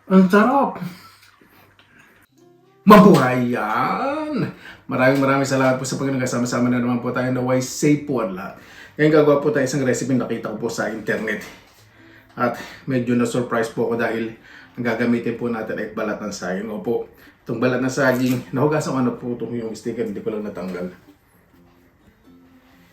Ang sarap! Mabuhay yan! Maraming salamat po sa pagkakasama-sama na naman po tayo na wise safe po ang lahat. Ngayon gagawa po tayo isang recipe na nakita ko po sa internet. At medyo na-surprise po ako dahil ang gagamitin po natin ay balat ng saging. Opo, itong balat ng saging, nahugasan ko na po itong yung sticker, hindi ko lang natanggal.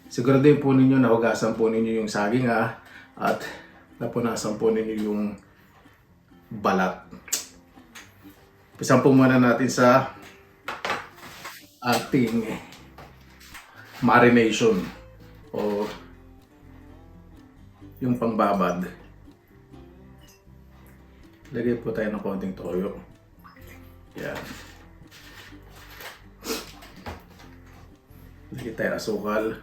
Siguro din po ninyo nahugasan po ninyo yung saging at napunasan po ninyo yung balat. Pisan po muna natin sa ating marination o yung pangbabad. Lagay po tayo ng konting toyo. Yan. Lagay tayo asukal.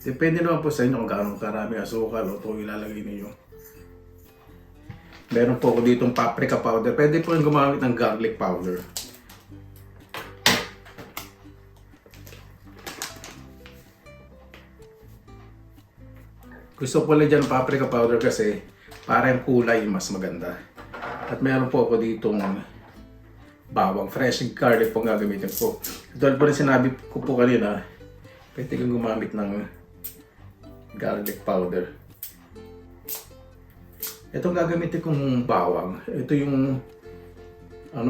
Depende naman po sa inyo kung gaano karami asukal o toyo ilalagay niyo. Meron po ako ditong paprika powder. Pwede po yung gumamit ng garlic powder. Gusto ko pala dyan paprika powder kasi para yung kulay mas maganda. At meron po ako ditong bawang fresh garlic po gagamitin ko. Ito po rin sinabi ko po kanina, pwede kong gumamit ng garlic powder. Ito gagamitin kong bawang. Ito yung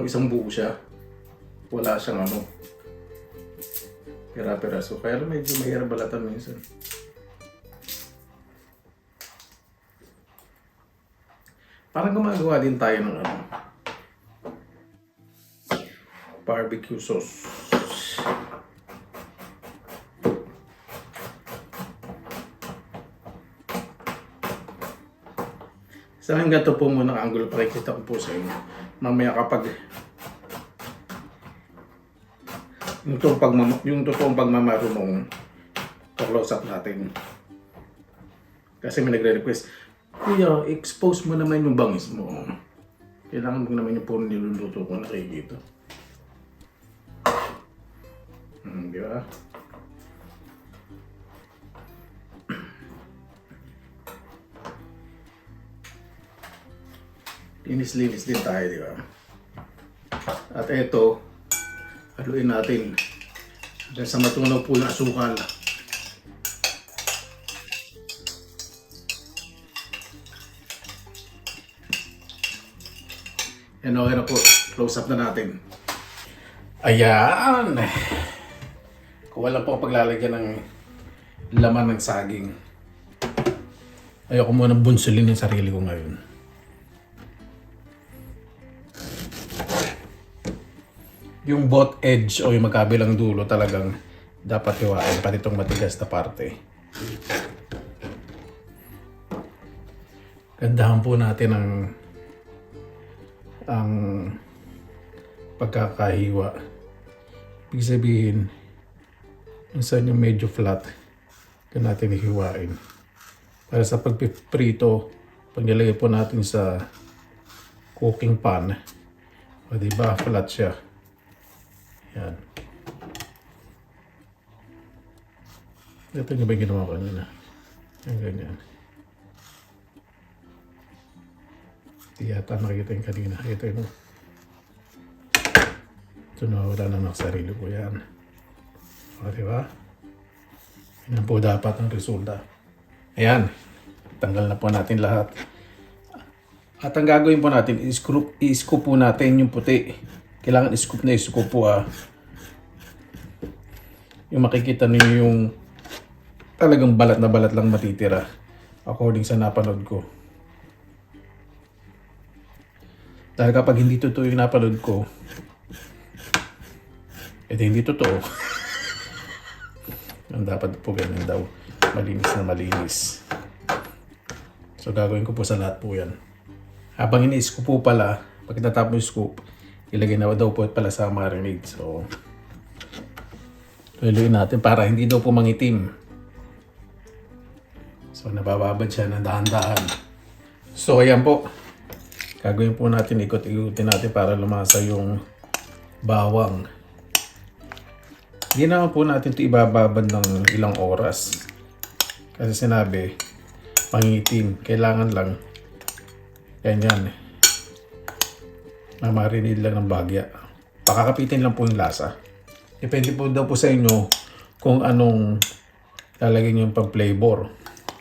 isang buo siya. Wala siyang pera-peraso. Kaya medyo mahirap balatan minsan. Parang gumagawa din tayo ng barbecue sauce. Sa akin ganito po muna ang angulo, pakikita ko po sa inyo. Mamaya kapag yung totoong pagmamarunong close up natin. Kasi may nagre-request, Kuya, expose mo naman yung bangis mo. Kailangan mo naman yung puro niluluto ko nakikita. Di ba? Linis-linis din tayo, di ba? At ito, haluin natin. Dahil sa matunaw po yung asukal. Yan, okay na po. Close up na natin. Ayan! Kung wala po paglalagyan ng laman ng saging. Ayoko muna bunsulin yung sarili ko ngayon. Yung both edge o yung magkabilang dulo talagang dapat hiwain, pati itong matigas na parte. Gandahan po natin ang pagkakahiwa. Ibig sabihin, minsan yung medyo flat, kaya natin hiwain. Para sa pagpiprito, pag nilagay po natin sa cooking pan, o diba, flat siya. Yan. Ito nyo ba yung ginawa ko kanina? Yan, ganyan. Di yata nakikita yung kanina. Ito yun. Ito na wala na ng sarili ko yan. O, diba? Yan po dapat ang resulta. Ayan. Tanggal na po natin lahat. At ang gagawin po natin, i-scoop po natin yung puti. Kailangan i-scoop na i-scoop po Yung makikita niyo yung talagang balat na balat lang matitira. According sa napanood ko. Dahil kapag hindi totoo yung napanood ko, hindi totoo. Ang dapat po ganyan daw. Malinis na malinis. So gagawin ko po sa lahat po yan. Habang ini-scoop po pala, pag natapos yung scoop, ilagay na daw po pala sa marinade. So, tuloy natin para hindi daw po mangitim. So, nabababad siya ng dahan-dahan. So, ayan po. Gagawin po natin, ikot-ikutin natin para lumasa yung bawang. Hindi naman po natin ito ibababad ng ilang oras. Kasi sinabi, pangitim. Kailangan lang ganyan. Mamarinate lang ng bagya. Pakakapitin lang po yung lasa. Depende po daw po sa inyo kung anong lalagyan nyo pang flavor.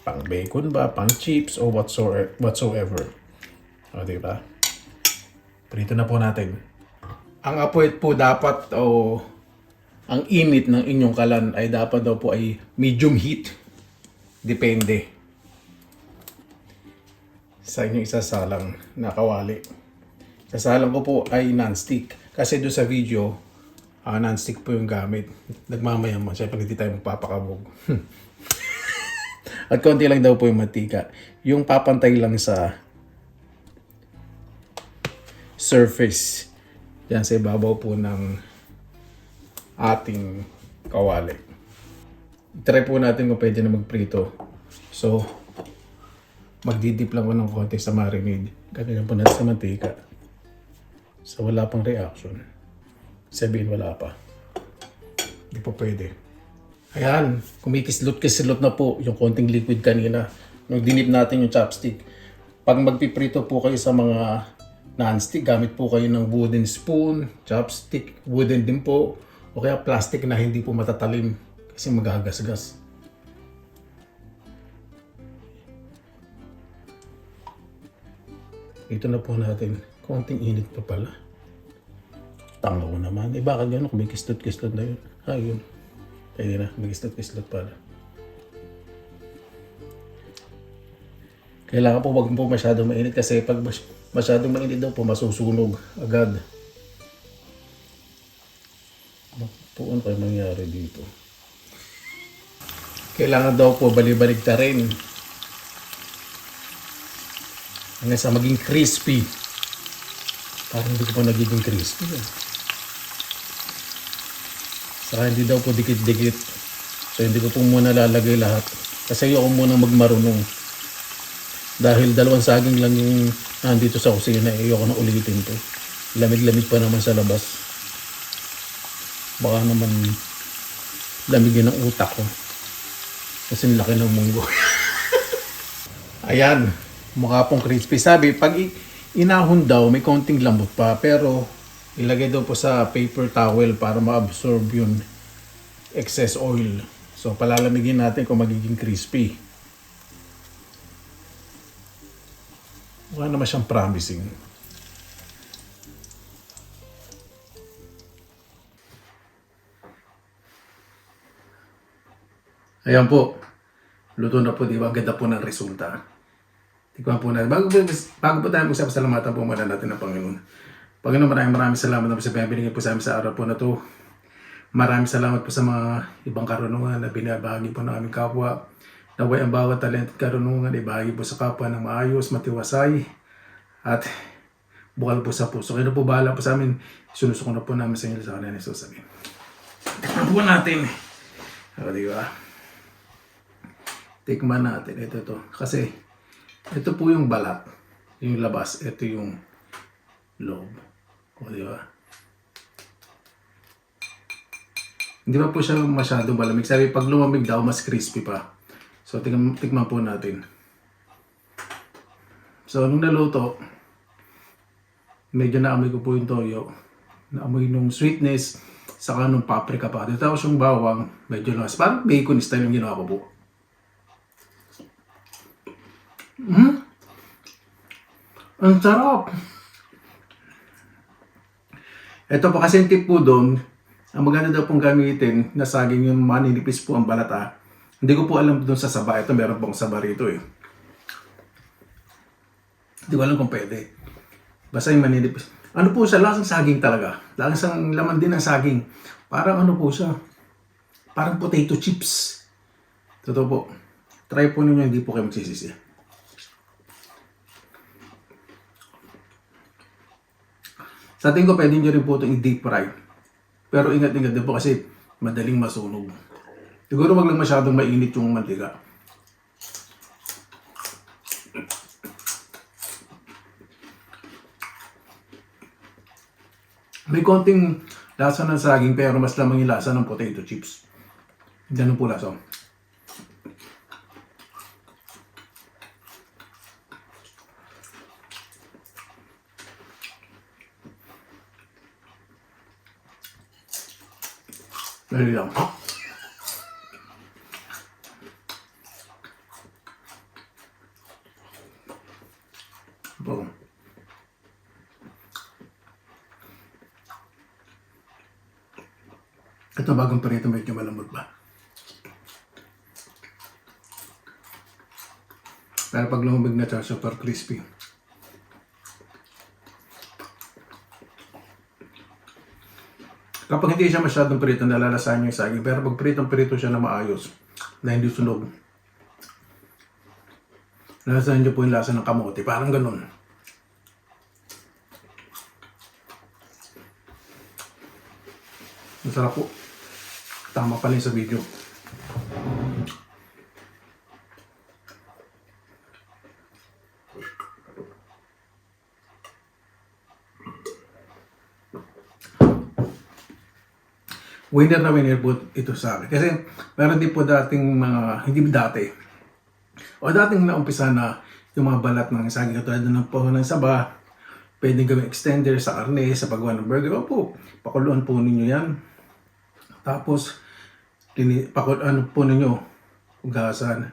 Pang bacon ba, pang chips, o whatsoever. O, diba? Prito na po natin. Ang apoy po dapat o ang init ng inyong kalan ay dapat daw po ay medium heat. Depende sa inyong isasalang na kawali. Sasalang ko po ay non-stick. Kasi doon sa video, non-stick po yung gamit. Nagmamayaman. Siyempre hindi tayo magpapakabog. At konti lang daw po yung mantika. Yung papantay lang sa surface. Yan sa ibabaw po ng ating kawali. Try po natin kung pwede na magprito. So, magdidip lang ko ng konti sa marinade. Ganyan po natin sa mantika. So, wala pang reaction. Sabihin wala pa. Hindi po pwede. Ayan, kumikislot-kislot na po yung konting liquid kanina. Nung dinip natin yung chopstick. Pag magpiprito po kayo sa mga non-stick, gamit po kayo ng wooden spoon, chopstick, wooden din po. O kaya plastic na hindi po matatalim kasi magagasgas. Ito na po natin. Konting init pa pala. Tanga ko naman. Bakit gano'n? Kumikislot-kislot na yun. Yun. Pwede na. Kumikislot-kislot pala. Kailangan po wag po masyadong mainit kasi pag masyadong mainit daw po masusunog agad. Po ano kayo mangyari dito? Kailangan daw po bali-balik ta rin hanggang sa maging crispy. Parang hindi ko pa nagiging crispy. Saka hindi daw po dikit-dikit. So hindi ko po muna lalagay lahat. Kasi ayoko muna magmarunong. Dahil 2 saging lang yung nandito sa kusina, ayoko na ulitin to. Lamig-lamig pa naman sa labas. Baka naman lamigin ng utak ko. Kasi laki ng munggo. Ayan, mukha pong crispy. Sabi, pag inahon daw, may konting lambot pa. Pero ilagay daw po sa paper towel para ma-absorb yung excess oil. So palalamigin natin kung magiging crispy. Mukha naman siyang promising. Ayan po. Luto na po, di ba? Ganda po ng resulta. Tikman po natin. Bago po tayo magsasalamatan po muna natin ng Panginoon. Panginoon, maraming salamat na po sa binigay po sa amin sa araw po na to. Maraming salamat po sa mga ibang karunungan na binabahagi po ng aming kapwa. Naway ang bawat talent at karunungan ay bahagi po sa kapwa ng maayos, matiwasay, at bukal po sa puso. Kaya na po bahala po sa amin. Sinusuko na po namin sa inyo sa kanila ni Jesus. Tikman po natin. O, di ba? Tikman natin. Ito. Kasi, ito po yung balat. Yung labas. Ito yung loob. O, di ba? Hindi pa po siya masyadong malamig. Sabi, pag lumamig daw, mas crispy pa. So, tikman po natin. So, nung naluto, medyo naamoy ko po yung toyo. Naamoy nung sweetness, saka nung paprika pa. Tapos yung bawang, medyo lakas. Parang bacon style yung ginawa ko po. Ang sarap! Ito po kasi yung tip po doon, ang maganda daw pong gamitin na saging yung maninipis po ang balata. Hindi ko po alam doon sa saba. Ito meron pong saba rito eh. Hindi ko alam kung pwede. Basta yung maninipis. Ano po siya? Lasang saging talaga. Lasang laman din ng saging. Parang ano po siya? Parang potato chips. Totoo po. Try po ninyo, hindi po kayo magsisisi. Sa tingin ko, pwede nyo rin po itong i-deep fry. Pero ingat-ingat din po kasi madaling masunog. Siguro wag lang masyadong mainit yung mantika. May konting lasa ng saging pero mas lamang yung lasa ng potato chips. Ganun po lasa. Dali lang. Boom. Ito bagong perito medyo malambot ba? Pero pag lumabig na siya, super crispy. Kapag hindi siya masyadong perito, nalalasahan niyo yung saging. Pero pag peritong-perito siya na maayos, na hindi sunog, nalalasahan niyo po yung lasa ng kamote. Parang ganun. Masarap po. Tama pala yung sa video. Winner na winner po ito sa akin. Kasi meron din po dating mga, hindi dati, o dating naumpisa na yung mga balat ng saging katulad ng puno ng saba, pwedeng gawing extender sa karne, sa paggawa ng burger. Opo, pakuluan po ninyo yan. Tapos, pakuluan po ninyo, ugasan,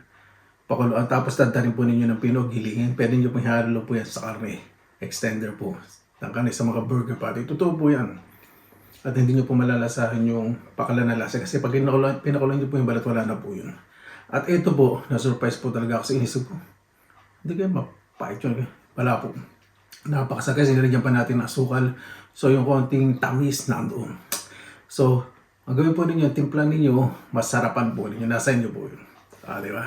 pakuluan. Tapos, tadarin po ninyo ng pinog, hilingin. Pwede nyo pong ihalo po yan sa karne. Extender po. Ng karne sa mga burger patty. Totoo po yan. At hindi nyo po malalasahan yung pakalan na lasa. Kasi pag pinakulan nyo po yung balat, wala na po yun. At ito po, na-surprise po talaga ako sa inisip ko. Hindi kayo mapait yun. Wala po. Napakasarap kasi nilagyan pa natin ng asukal. So yung konting tamis nandoon. So, ang gawin po ninyo, timplan ninyo, masarapan po ninyo. Nasa inyo po yun. Diba?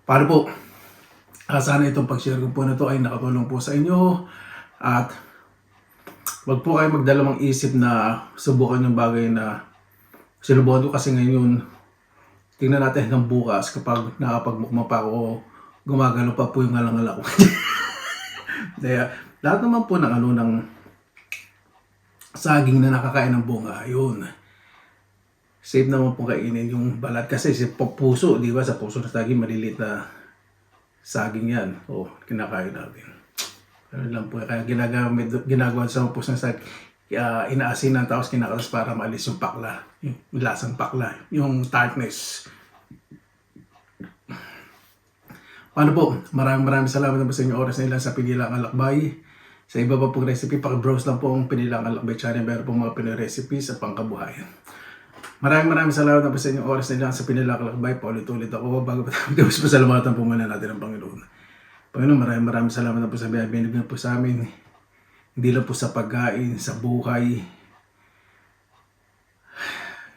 Paano po? Sana itong pag-share ko po na ito ay nakatulong po sa inyo. At wag po kayo magdalamang isip na subukan yung bagay na sinubukan ko kasi ngayon. Tingnan natin hanggang bukas kapag nakapagmukma pa ako, gumagano pa po yung ngalang-ngala ko. Kaya lahat naman po ng ng saging na nakakain ng bunga, yun. Safe naman po kainin yung balat kasi sa puso, di ba? Sa puso na saging, maliliit na saging yan. O, kinakain natin. Ano lang po, kaya ginagawa sa mga puso na saging, inaasinan tapos kinakalas para maalis yung pakla, yung lasang pakla, yung tartness. Paano po? Maraming salamat na po sa inyong oras na ilan sa Pinilang Alakbay. Sa iba pa pong recipe, paki-browse lang po ang Pinilang Alakbay channel. Meron pong mga Pinoy recipes sa pangkabuhayan. Maraming salamat na po sa inyong oras na ilan sa Pinilang Alakbay. Paulit-ulit ako bago pa tayo pasalamatan po muna natin ang Panginoon. Panginoon, maraming salamat na po sa binibigyan po sa amin. Hindi lang po sa pagkain, sa buhay.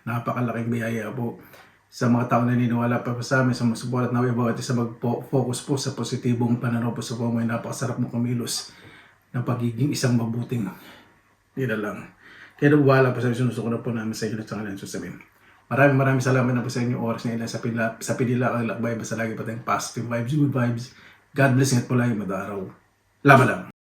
Napakalaking biyaya po sa mga tao na naniniwala pa po sa amin, sa mga support at naway bawat isa mag-focus po sa positibong pananaw po sa buhay. Napakasarap mo kumilos ng pagiging isang mabuting. Hindi na lang. Kaya wala po sa sinusuko na po namin sa inyo at sa kanilang susabihin. Maraming salamat na po sa inyong oras na ilan sa Pinilang Alakbay. Basta lagi pa tayong positive vibes, good vibes. God bless, ingat po lagi, madaraw. Laban lang.